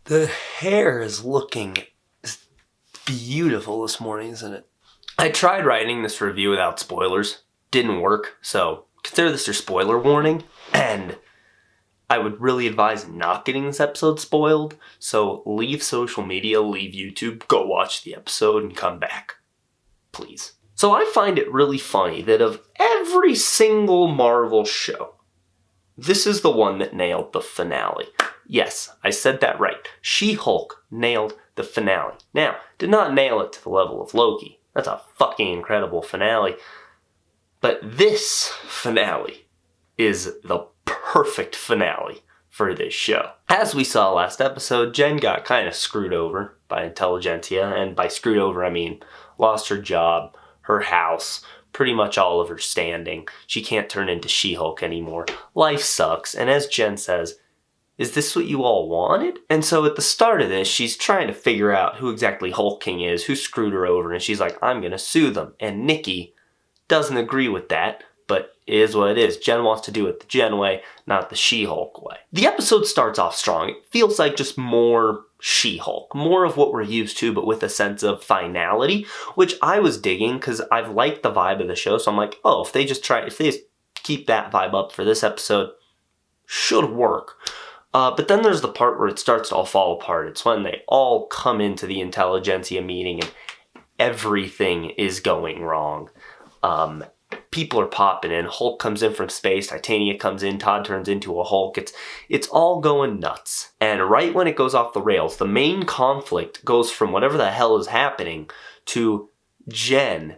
The hair is looking beautiful this morning, isn't it? I tried writing this review without spoilers. Didn't work, so consider this your spoiler warning. And I would really advise not getting this episode spoiled. So leave social media, leave YouTube, go watch the episode and come back. Please. So I find it really funny that of every single Marvel show, this is the one that nailed the finale. Yes, I said that right. She-Hulk nailed the finale. Now, did not nail it to the level of Loki. That's a fucking incredible finale. But this finale is the perfect finale for this show. As we saw last episode, Jen got kind of screwed over by intelligentsia, and by screwed over I mean lost her job, her house, pretty much all of her standing. She can't turn into She-Hulk anymore. Life sucks, and as Jen says, is this what you all wanted? And so at the start of this, she's trying to figure out who exactly Hulk King is, who screwed her over, and she's like, I'm gonna sue them. And Nikki doesn't agree with that, but it is what it is. Jen wants to do it the Jen way, not the She-Hulk way. The episode starts off strong. It feels like just more She-Hulk, more of what we're used to, but with a sense of finality, which I was digging because I've liked the vibe of the show. So I'm like, oh, if they just keep that vibe up for this episode, should work. But then there's the part where it starts to all fall apart. It's when they all come into the intelligentsia meeting and everything is going wrong. People are popping in. Hulk comes in from space. Titania comes in. Todd turns into a Hulk. It's all going nuts. And right when it goes off the rails, the main conflict goes from whatever the hell is happening to Jen,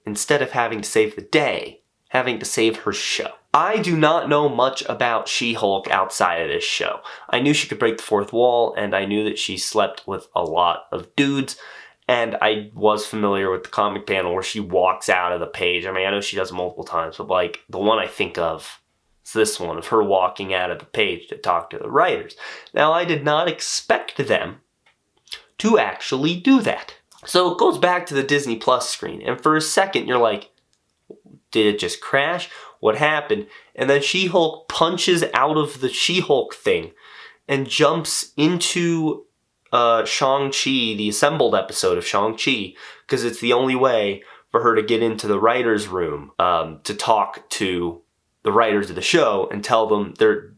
instead of having to save the day, having to save her show. I do not know much about She-Hulk outside of this show. I knew she could break the fourth wall, and I knew that she slept with a lot of dudes. And I was familiar with the comic panel where she walks out of the page. I mean, I know she does it multiple times, but like the one I think of is this one of her walking out of the page to talk to the writers. Now, I did not expect them to actually do that. So it goes back to the Disney Plus screen. And for a second, you're like, did it just crash? What happened? And then She-Hulk punches out of the She-Hulk thing and jumps into Shang-Chi, the assembled episode of Shang-Chi, because it's the only way for her to get into the writer's room to talk to the writers of the show and tell them they're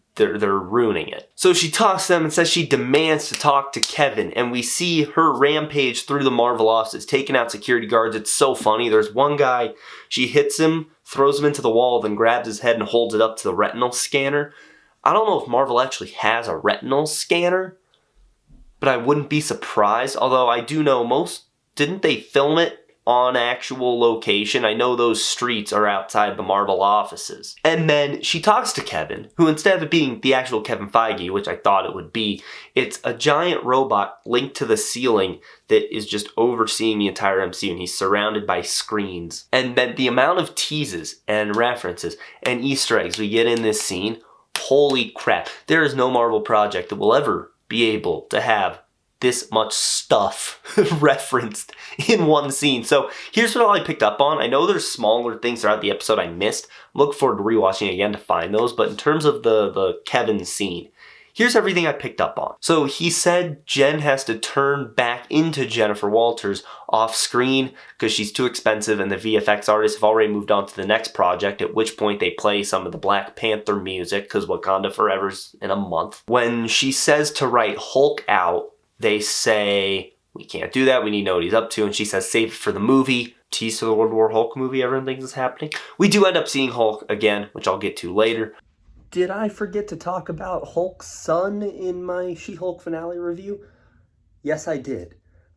ruining it. So she talks to them and says she demands to talk to Kevin, and we see her rampage through the Marvel offices, taking out security guards. It's so funny. There's one guy, she hits him, throws him into the wall, then grabs his head and holds it up to the retinal scanner. I don't know if Marvel actually has a retinal scanner, but I wouldn't be surprised, although I do know didn't they film it on actual location? I know those streets are outside the Marvel offices. And then she talks to Kevin, who instead of it being the actual Kevin Feige, which I thought it would be, it's a giant robot linked to the ceiling that is just overseeing the entire MCU, and he's surrounded by screens. And then the amount of teases and references and Easter eggs we get in this scene, holy crap. There is no Marvel project that will ever be able to have this much stuff referenced in one scene. So here's what all I picked up on. I know there's smaller things throughout the episode I missed. I'm looking forward to rewatching it again to find those. But in terms of the Kevin scene, here's everything I picked up on. So he said Jen has to turn back into Jennifer Walters off screen because she's too expensive, and the VFX artists have already moved on to the next project, at which point they play some of the Black Panther music because Wakanda Forever's in a month. When she says to write Hulk out, they say, we can't do that, we need to know what he's up to, and she says save it for the movie. Tease to the World War Hulk movie, everyone thinks is happening. We do end up seeing Hulk again, which I'll get to later. Did I forget to talk about Hulk's son in my She-Hulk finale review? Yes, I did.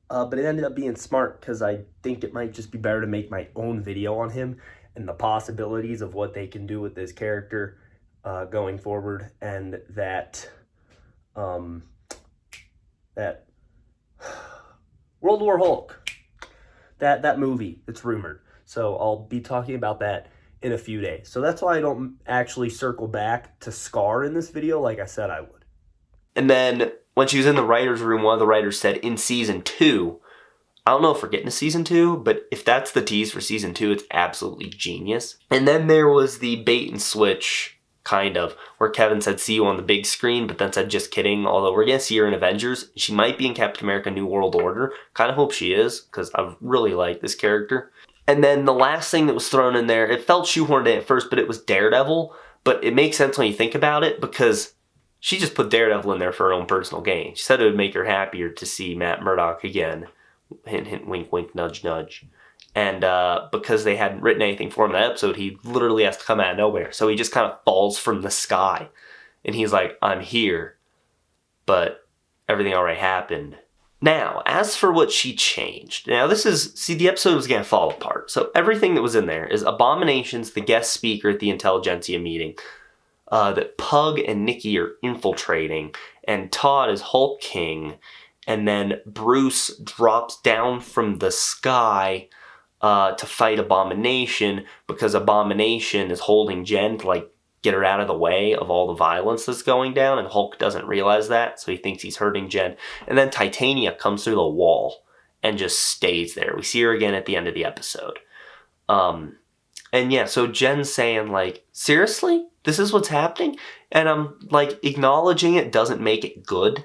But it ended up being smart because I think it might just be better to make my own video on him and the possibilities of what they can do with this character going forward, and that World War Hulk, that movie, it's rumored. So I'll be talking about that in a few days. So that's why I don't actually circle back to Scar in this video like I said I would. And then when she was in the writer's room, one of the writers said in season 2, I don't know if we're getting to season 2, but if that's the tease for season 2, it's absolutely genius. And then there was the bait and switch kind of, where Kevin said, see you on the big screen, but then said, just kidding, although we're going to see her in Avengers. She might be in Captain America New World Order. Kind of hope she is, because I really like this character. And then the last thing that was thrown in there, it felt shoehorned in at first, but it was Daredevil. But it makes sense when you think about it, because she just put Daredevil in there for her own personal gain. She said it would make her happier to see Matt Murdock again. Hint, hint, wink, wink, nudge, nudge. And because they hadn't written anything for him in that episode, he literally has to come out of nowhere. So he just kind of falls from the sky. And he's like, I'm here, but everything already happened. Now, as for what she changed. Now, the episode was going to fall apart. So everything that was in there is Abomination's the guest speaker at the Intelligentsia meeting that Pug and Nikki are infiltrating. And Todd is Hulk King. And then Bruce drops down from the sky to fight Abomination, because Abomination is holding Jen to get her out of the way of all the violence that's going down, and Hulk doesn't realize that, so he thinks he's hurting Jen. And then Titania comes through the wall and just stays there. We see her again at the end of the episode. And yeah, so Jen's saying, seriously? This is what's happening? And I'm acknowledging it doesn't make it good.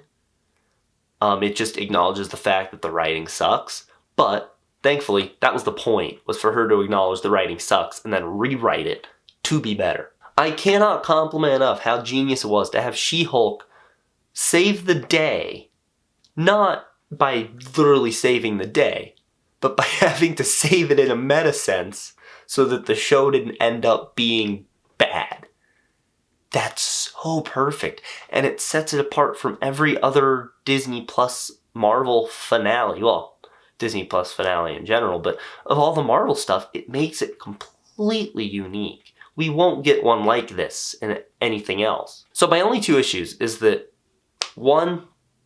It just acknowledges the fact that the writing sucks. But thankfully, that was the point, was for her to acknowledge the writing sucks and then rewrite it to be better. I cannot compliment enough how genius it was to have She-Hulk save the day, not by literally saving the day, but by having to save it in a meta sense so that the show didn't end up being bad. That's so perfect, and it sets it apart from every other Disney Plus Marvel finale. Well, Disney Plus finale in general, but of all the Marvel stuff, it makes it completely unique. We won't get one like this in anything else. So my only two issues is that, one,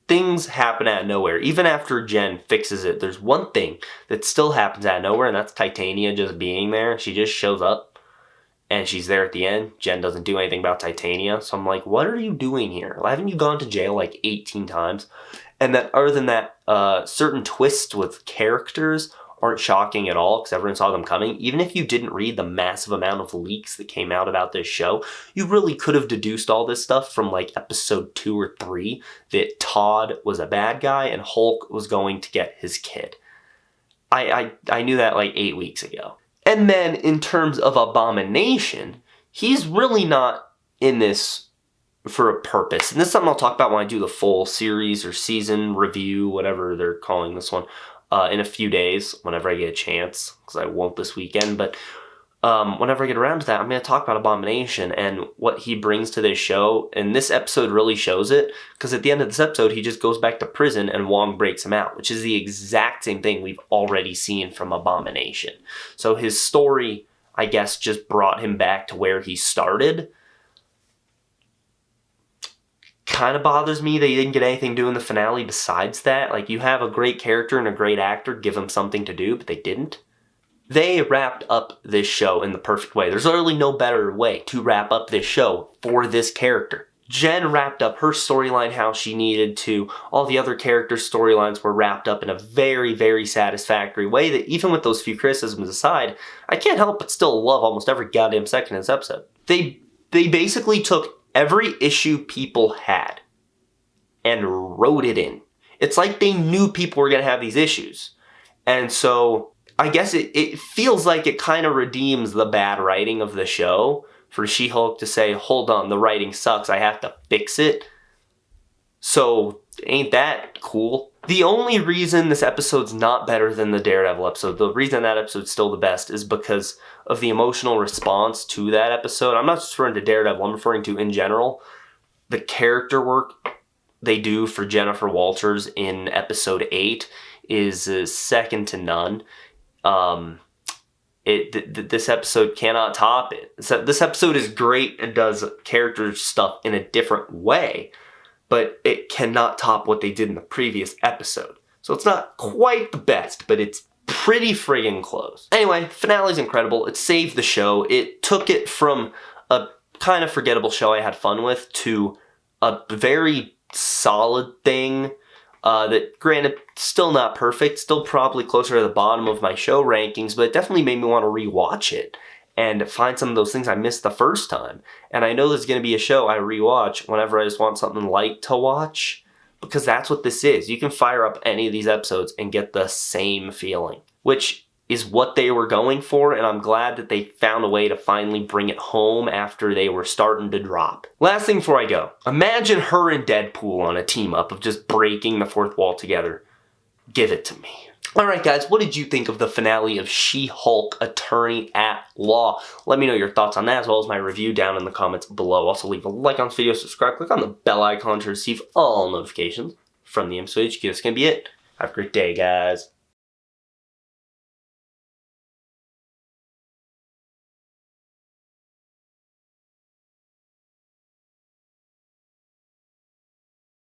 things happen out of nowhere. Even after Jen fixes it, there's one thing that still happens out of nowhere, and that's Titania just being there. She just shows up, and she's there at the end. Jen doesn't do anything about Titania. So I'm like, what are you doing here? Haven't you gone to jail 18 times? And that, other than that, certain twists with characters aren't shocking at all, because everyone saw them coming. Even if you didn't read the massive amount of leaks that came out about this show, you really could have deduced all this stuff from episode 2 or 3, that Todd was a bad guy and Hulk was going to get his kid. I knew that 8 weeks ago. And then in terms of Abomination, he's really not in this for a purpose. And this is something I'll talk about when I do the full series or season review, whatever they're calling this one, in a few days, whenever I get a chance, because I won't this weekend. But whenever I get around to that, I'm going to talk about Abomination and what he brings to this show. And this episode really shows it, because at the end of this episode, he just goes back to prison and Wong breaks him out, which is the exact same thing we've already seen from Abomination. So his story, I guess, just brought him back to where he started. Kind of bothers me that you didn't get anything to do in the finale besides that. You have a great character and a great actor, give him something to do, but they didn't. They wrapped up this show in the perfect way. There's literally no better way to wrap up this show for this character. Jen wrapped up her storyline how she needed to. All the other characters' storylines were wrapped up in a very, very satisfactory way that, even with those few criticisms aside, I can't help but still love almost every goddamn second in this episode. They basically took every issue people had and wrote it in. It's like they knew people were going to have these issues. And so I guess it feels like it kind of redeems the bad writing of the show for She-Hulk to say, hold on, the writing sucks, I have to fix it. So ain't that cool? The only reason this episode's not better than the Daredevil episode, the reason that episode's still the best, is because of the emotional response to that episode. I'm not just referring to Daredevil, I'm referring to, in general, the character work they do for Jennifer Walters in episode 8 is second to none. This episode cannot top it. So this episode is great and does character stuff in a different way, but it cannot top what they did in the previous episode. So it's not quite the best, but it's pretty friggin' close. Anyway, finale's incredible. It saved the show. It took it from a kind of forgettable show I had fun with to a very solid thing that, granted, still not perfect, still probably closer to the bottom of my show rankings, but it definitely made me want to rewatch it. and find some of those things I missed the first time. And I know there's going to be a show I rewatch whenever I just want something light to watch, because that's what this is. You can fire up any of these episodes and get the same feeling, which is what they were going for, and I'm glad that they found a way to finally bring it home after they were starting to drop. Last thing before I go, imagine her and Deadpool on a team up of just breaking the fourth wall together. Give it to me. Alright guys, what did you think of the finale of She-Hulk Attorney at Law? Let me know your thoughts on that, as well as my review down in the comments below. Also leave a like on this video, subscribe, click on the bell icon to receive all notifications from the MCH. That's going to be it. Have a great day, guys.